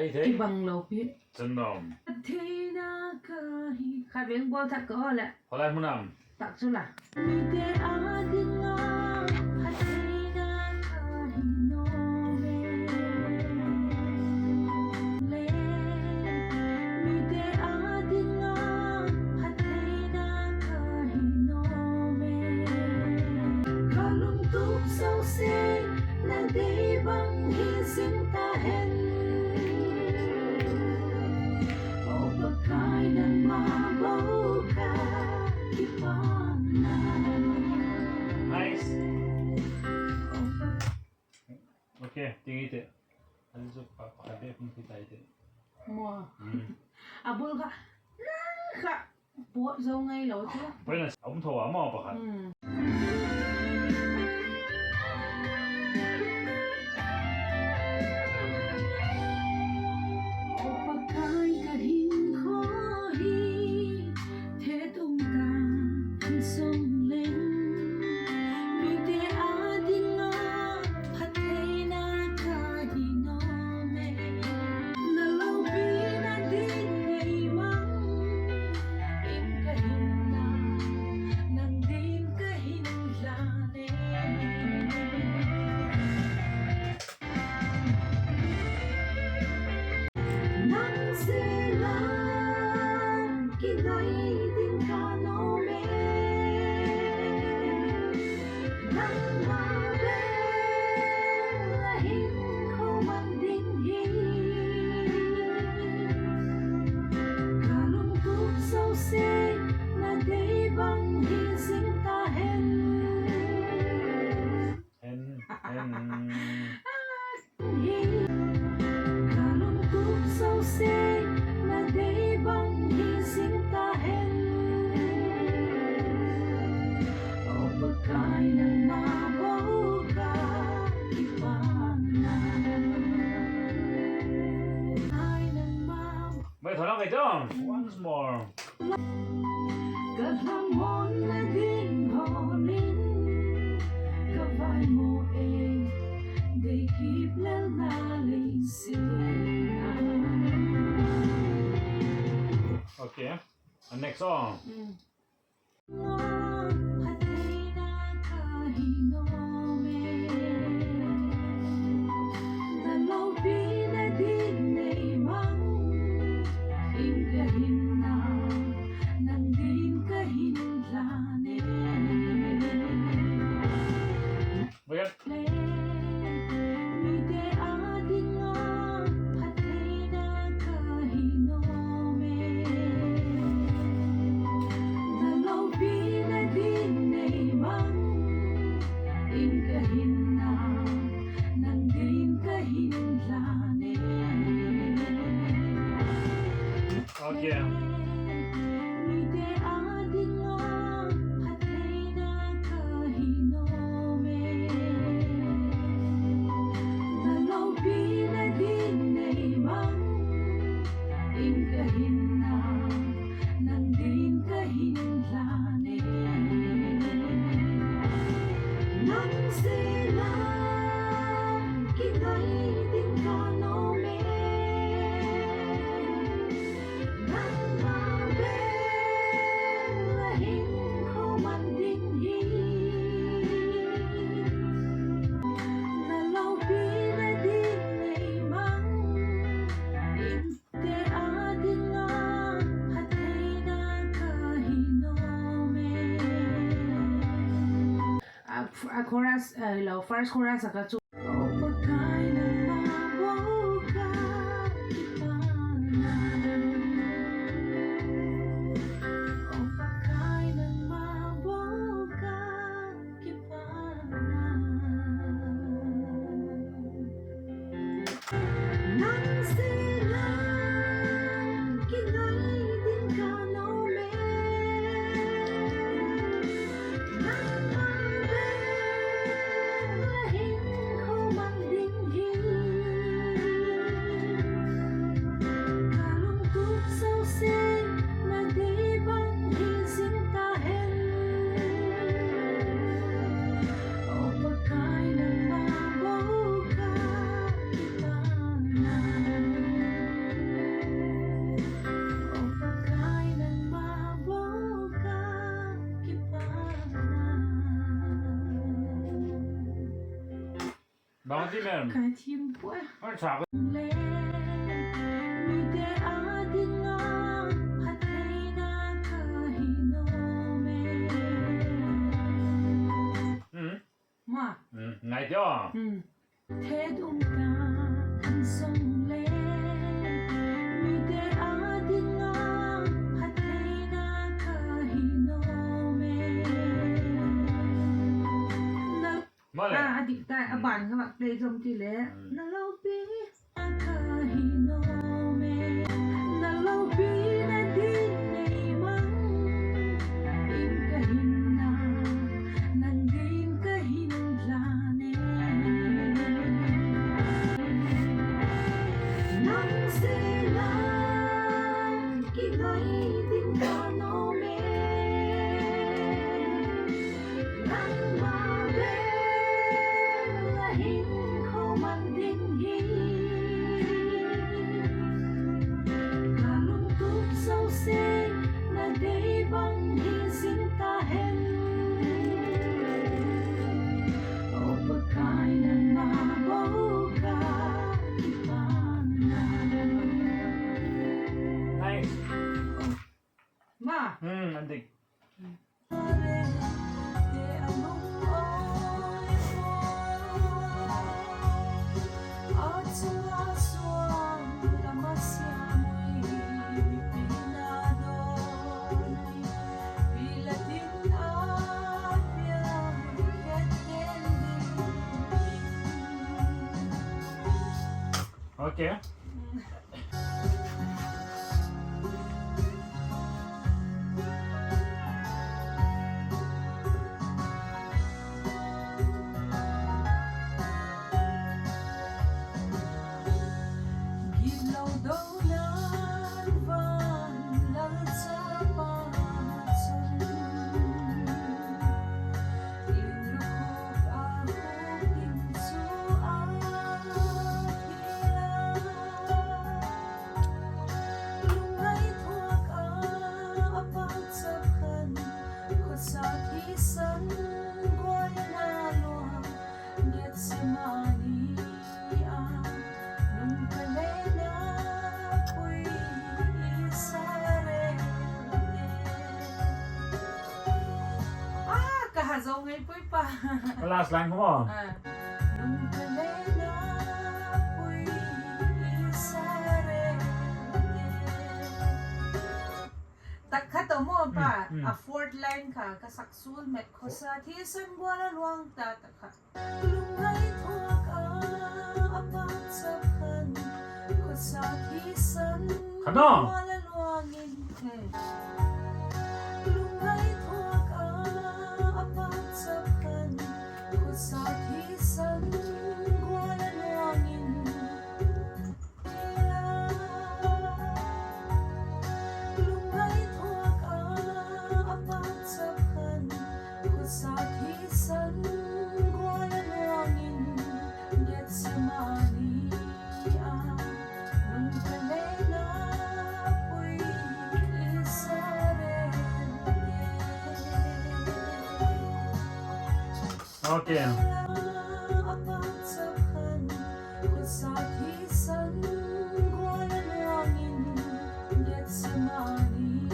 hay thế. Ibang lopit. Chân đồng. Athena kahi. Khai biển bol thật có lẹ. Hồi lại một năm. Tak sulah. Mite adinga Athena kahi no me. Le. Mite adinga Athena kahi no me. Kalung tuk sao se na day bang hising tahen. O pagkay ng mabaw ka ipanan. Nice. Ok, tiếng ý thế. Anh giúp pakabit mo kita ito. Mo. Abol ka. Ka. Buat zo ngay lo chứ. Vậy là ông thầu ấm mà bạc. O pagkay kahing kohi Te tung ta Ang song ling Mite adinga Hatay na kahi no me. Nalawi na din imang Ing kahinla Nang din kahinlane. Nang silang kinay din ka no me. Nang mabelahin ko man din kalungkot sa usay na day bang hising tahen. Kalungkot sa usay na day bang hising tahen. O pagkay ng mabaw ka ipanan. Ay ng mabaw Vậy thôi nó vậy chứ. Once more. Kadhamon naging holin. Kavay mo they keep lalaling sila. Okay. And next song. Athena kahi no me. Nalawi na din imang ing kahina nang din kahinlane. Vậy. Mite adinga Athena kahi no me. Nalawi na din imang ing kahina nang din kahinlane. Okay. Mite adinga Athena kahi no me. Nalawi na din imang ing kahina nang din kahinlane. Nang silang kinay din ka no me. Nang mabelahin ko man din nalawi na din imang inte adinga Athena kahi no me. Chorus, first chorus saka o pagkay ng mabaw ka ipanan. O pagkay ng mabaw ka ipanan. Nang silang kinay din ka no me. Nang mabelahin Garantimerer. Kan jeg time på? Hold saken. Ma. Nei, ja. Mali. Adik tayo, aban ka mag-play som tile. Nalabi nalabi na din naimang ingkahina nandin kahinlane nang silang kinay din kanome nang mabelahin ko man din kalungkot sausin na di bang hisintahin o pagkain ng mabuka ipanan. Nice. Ma! Antik. Okay. Gidlaw daw nan van lahat sa pangatson inlukok ako pinso at hila lungay tuwag apat sa kan ko sa kisan guwala na luang get si mani nung kalena ko'y isarete. Kahazaw ngay po'y pa. Last line, come on. Nung kalena ko'y isarete. Takhato mo pa, a fourth line ka, kasaksul met ko sa tisan buwan luwang tataka. Lungay tuwag apat sa kan ko sa tisan Ano? buwan luwangin. Lungay tuwag apat sa kan ko sa tisan buwan luwangin. Lungay tuwag apat sa kan ko sa tisan buwan luwangin. Get si mani nung kalena ko'y isarete. Okay. Apat sa kan ko sa tisan buwan luwangin. Get si mani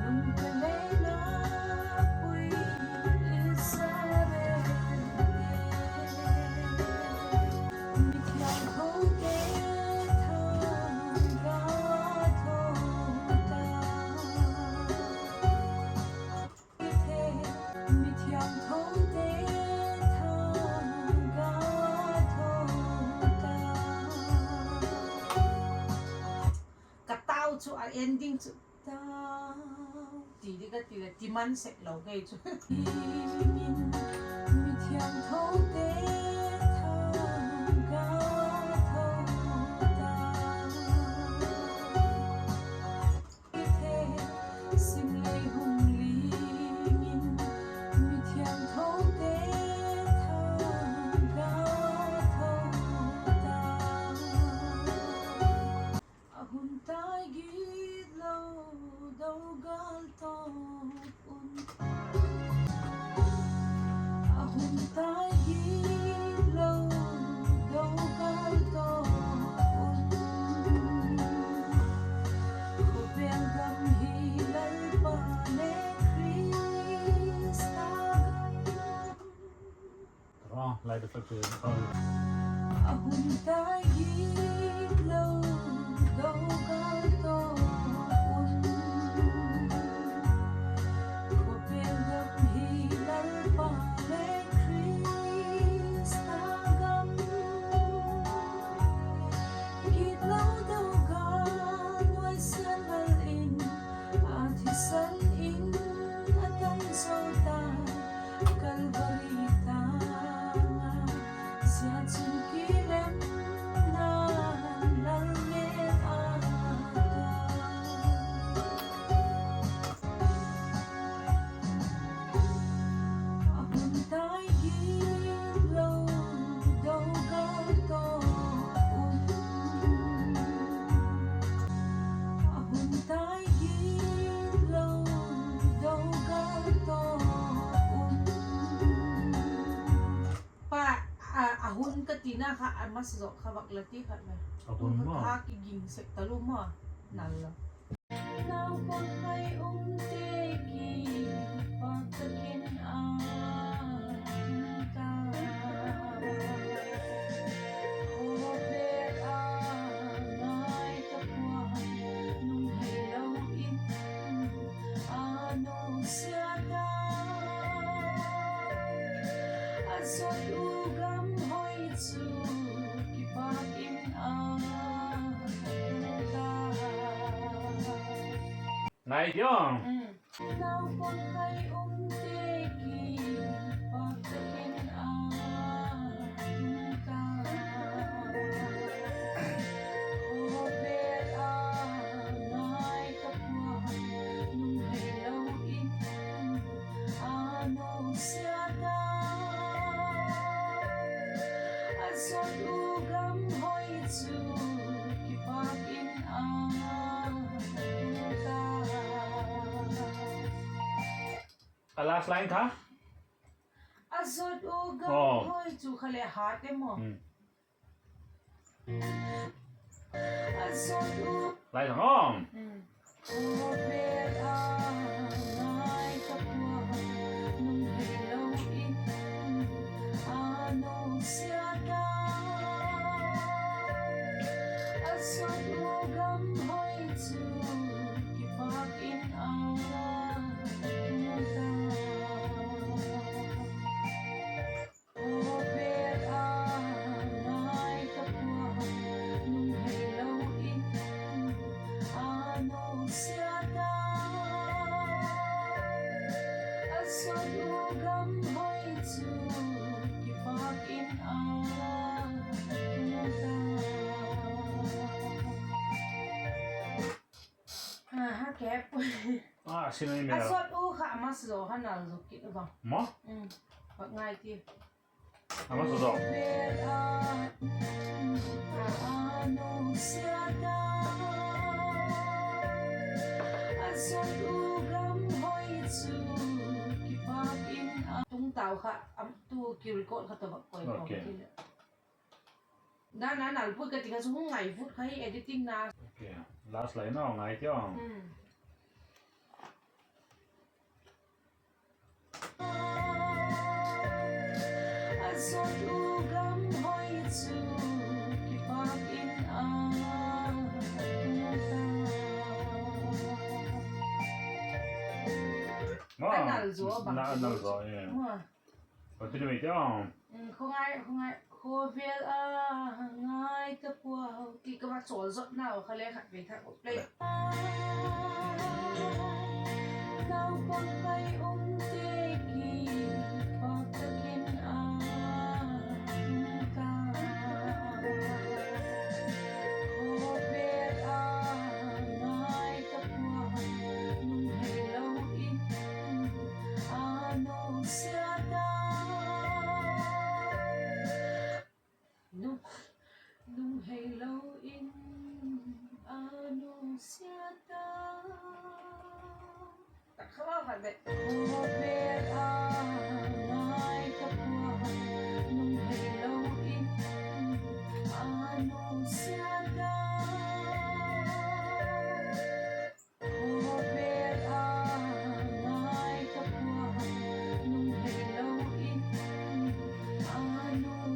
nung kalena ko'y isarete. Mitiyang kote tanggawa tota. Mitiyang kote tanggawa tota. Katao to a ending to tao. Tidi ka tila timan sek law kay to. Mitiyang kote tanggawa tota. Simlay humlingin mitiyang kote tanggawa tota. Ahuntay gidlaw daw galtopon. Ahuntay gidlaw cái phần từ con Ahun tayo lâu đâu có to un Ko pelgam hilal pale Krista gam Git lâu đâu gan Wai san mal in At hisan in At ang sautan Kalbarita Siya tungkilan na langit Ahun tayo gilaw daw gatoon Ahun tayo gilaw daw gatoon ahun ka tina ka mas zo ka baklati ka na Ahun mo. ka kiging sektalo mo nalo now pag may unteki pagtakin ta Hober anay kapwa nung hilaw in ano siya da Asot ugam hoy tsu kipakin Này tiếng Now pag may unteki pagtakin ta Hober anay kapwa nung hilaw in ano siya da Asot ugam hoy tsu kipakin last line था Asot ugam Oh. hoy tsu khale hate mo Asot ugam lại thằng không Hober anay kapwa nung hilaw in ano siya da Asot ugam hoy tsu kipakin Hober anay kapwa nung hilaw in ano siya da Asot ugam hoy tsu kipakin kẹp xin anh mẹ Asot u khả mas zo hanal zo kit ba mỏ bak ngai ti mà số đó ano siya da Asot ugam hoy tsu kipakin tung tao ka tu kirikot ka to bak koy Okay. na put ka tinga su ngai put khai editing na ok last line nó ngay tiếng Asot ugam hoy tsu kipakin mỏ Anal zo bang anal zo yeah continue với tiếng không ai Hovel ngai kapwa ki ka ba chol zot na khale khat ve tha play Now pag may unteki pagtakin ta Hober anay kapwa nung hilaw in ano siya da Nung hilaw in ano siya da Takhawa ka de Hober anay kapwa nung hilaw in ano siya da Hober anay kapwa nung hilaw in ano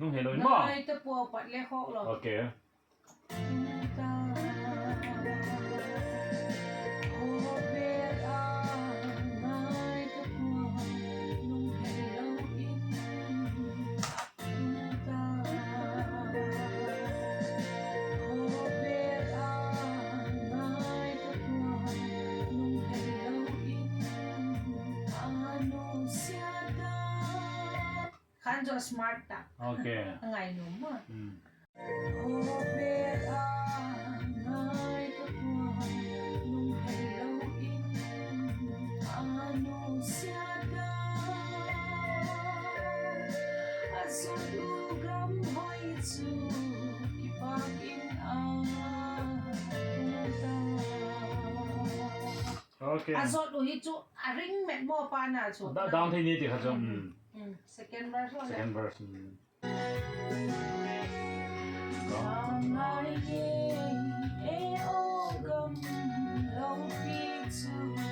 นุ่งเห็นเลยมั้ง Nai te po pat le khok lo. โอเค Kan jo smart ta. โอเค Ngai nu ma. อืม โอเค Azot lu hi chu aring met mo pa na chu. ดาวที่นี่ติครับจอม Second verse lo le. second verse ก็ Ngai ye e o gam lo pi chu